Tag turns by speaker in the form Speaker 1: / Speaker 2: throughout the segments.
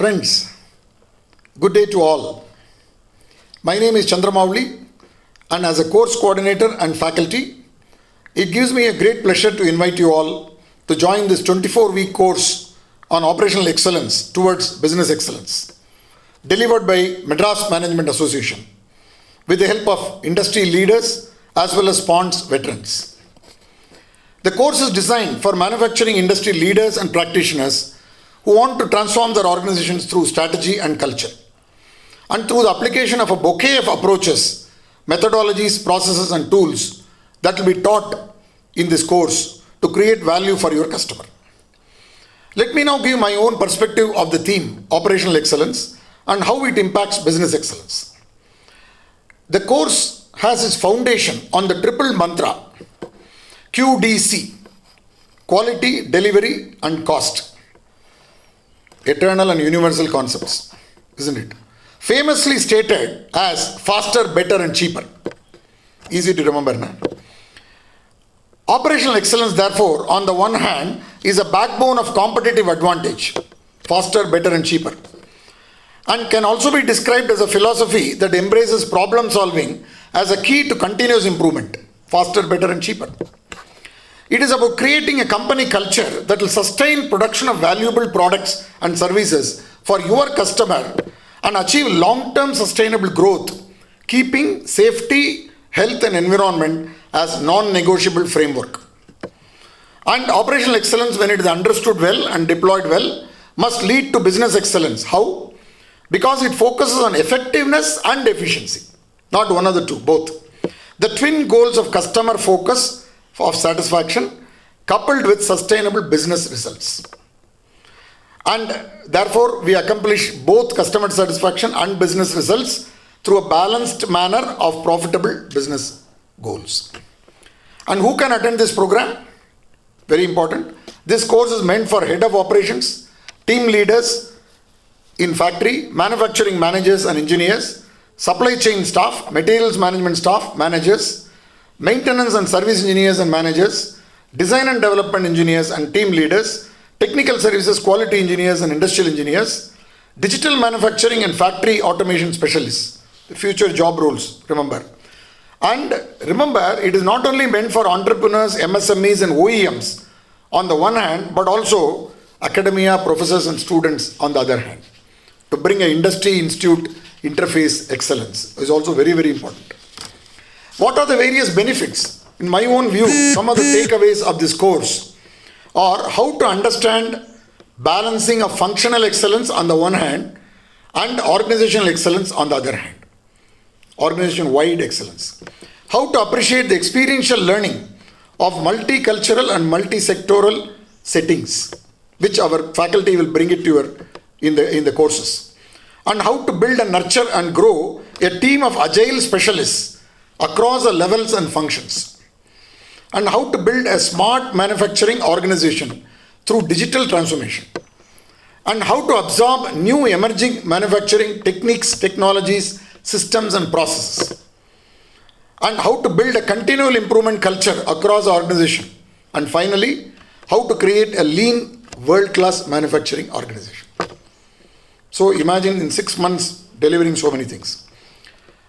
Speaker 1: Friends, good day to all. My name is Chandramouli, and as a course coordinator and faculty, it gives me a great pleasure to invite you all to join this 24-week course on operational excellence towards business excellence, delivered by Madras Management Association, with the help of industry leaders as well as Ponds veterans. The course is designed for manufacturing industry leaders and practitioners who want to transform their organizations through strategy and culture, and through the application of a bouquet of approaches, methodologies, processes and tools that will be taught in this course to create value for your customer. Let me now give my own perspective of the theme operational excellence and how it impacts business excellence. The course has its foundation on the triple mantra QDC: quality, delivery and cost. Eternal and universal concepts, isn't it? Famously stated as faster, better and cheaper. Easy to remember now. Operational excellence, therefore, on the one hand, is a backbone of competitive advantage, faster, better and cheaper, and can also be described as a philosophy that embraces problem solving as a key to continuous improvement, faster, better and cheaper. It is about creating a company culture that will sustain production of valuable products and services for your customer and achieve long-term sustainable growth, keeping safety, health and environment as non-negotiable framework. And operational excellence, when it is understood well and deployed well, must lead to business excellence. How? Because it focuses on effectiveness and efficiency, not one of the two, both. The twin goals of customer focus of satisfaction coupled with sustainable business results. And therefore, we accomplish both customer satisfaction and business results through a balanced manner of profitable business goals. And who can attend this program? Very important. This course is meant for head of operations, team leaders in factory, manufacturing managers and engineers, supply chain staff, materials management staff, managers, maintenance and service engineers and managers, design and development engineers and team leaders, technical services, quality engineers and industrial engineers, digital manufacturing and factory automation specialists, the future job roles, remember. And remember, it is not only meant for entrepreneurs, MSMEs and OEMs on the one hand, but also academia, professors and students on the other hand. To bring an industry institute interface excellence is also very, very important. What are the various benefits? In my own view, some of the takeaways of this course are how to understand balancing of functional excellence on the one hand and organizational excellence on the other hand. Organization-wide excellence. How to appreciate the experiential learning of multicultural and multi-sectoral settings, which our faculty will bring it to you in the courses. And how to build and nurture and grow a team of agile specialists across the levels and functions, and how to build a smart manufacturing organization through digital transformation, and how to absorb new emerging manufacturing techniques, technologies, systems and processes, and how to build a continual improvement culture across the organization, and finally, how to create a lean world-class manufacturing organization. So imagine in 6 months delivering so many things.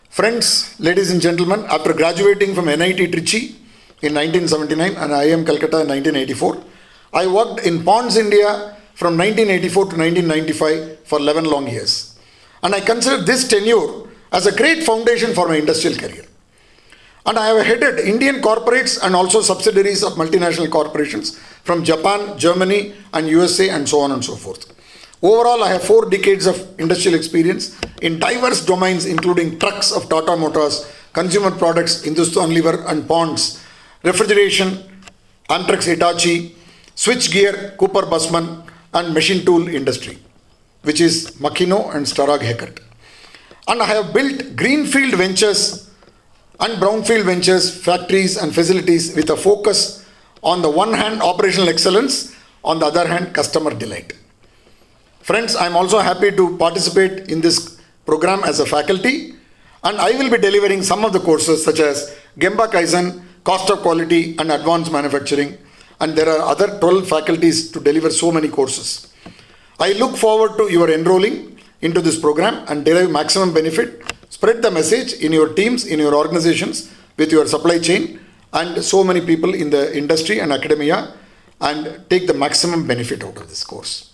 Speaker 1: Friends, ladies and gentlemen, after graduating from NIT Trichy in 1979 and IIM Calcutta in 1984, I worked in Ponds India from 1984 to 1995 for 11 long years. And I consider this tenure as a great foundation for my industrial career. And I have headed Indian corporates and also subsidiaries of multinational corporations from Japan, Germany and USA and so on and so forth. Overall, I have 4 decades of industrial experience in diverse domains, including trucks of Tata Motors, consumer products, Hindustan Lever and Ponds, refrigeration, Amtrex Hitachi, switchgear, Cooper Busman, and machine tool industry, which is Makino and Starrag Heckert. And I have built greenfield ventures and brownfield ventures, factories and facilities with a focus on the one hand operational excellence, on the other hand customer delight. Friends, I am also happy to participate in this program as a faculty, and I will be delivering some of the courses such as Gemba Kaizen, Cost of Quality and Advanced Manufacturing, and there are other 12 faculties to deliver so many courses. I look forward to your enrolling into this program and derive maximum benefit. Spread the message in your teams, in your organizations, with your supply chain, and so many people in the industry and academia, and take the maximum benefit out of this course.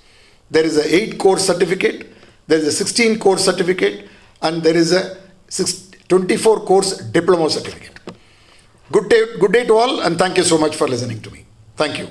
Speaker 1: There is a 8 course certificate, there is a 16 course certificate, and there is a 24 course diploma certificate. Good day to all, and thank you so much for listening to me. Thank you.